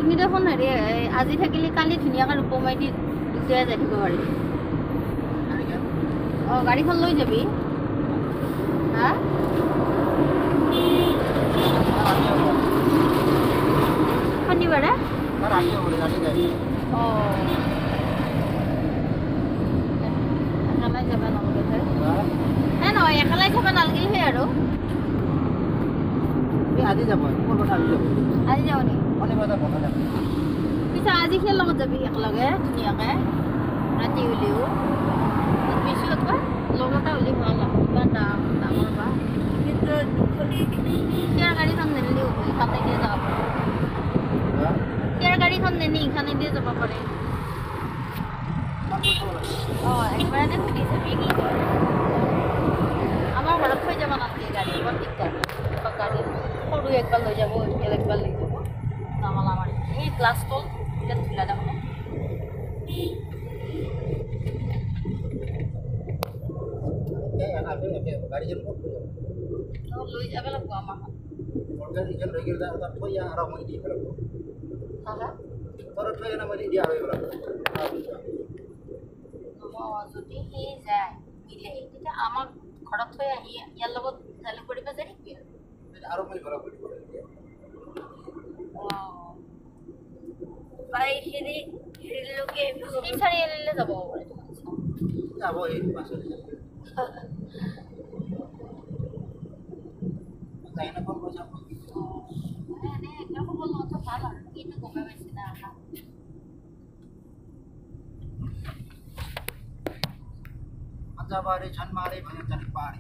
তুমি দেখোন হেৰি আজি থাকিলে কালি ধুনীয়াকৈ ৰূপমাই দি দুটাই যাই থাকিব পাৰি অঁ গাড়ীখন লৈ যাবি হা শনিবাৰে অঁ একেলাই যাব নালাগে নহয় একেলাই যাব নালাগিলহে আৰু আজি যাব আজি যাব নেকি পিছে আজি খেল লগত যাবি একেলগে ধুনীয়াকৈ ৰাতি হ'লেও পিছত বা লগতে হ'লে ভাল আৰু ইমান ডাঙৰ বা কিন্তু সিয়াৰ গাড়ীখন নিনিলেও ইখানে দিয়ে যাব পাৰে সিয়াৰ গাড়ীখন নিনি ইখানে দিয়ে যাব পাৰে অঁ একবাৰতে সুধি চাবি কি কয় আমাৰ ঘৰত থৈ যাব নালাগে গাড়ী বৰ দিগদাৰ গাড়ী সৰু একবাৰ লৈ যাব এল একবাৰ লৈ যাব নামালা মাৰি এই গ্লাছ তল এতিয়া ধুলা দেখোন লৈ যাব লাগিব আমাৰ যদি সি যায় মিলে তেতিয়া আমাক ঘৰত থৈ আহি ইয়াৰ লগত জালুক কৰিব যায় নেকি আৰু এইখিনি চাৰিআলিলৈ যাব পাৰে Baru Chan Mari banyak cari pari.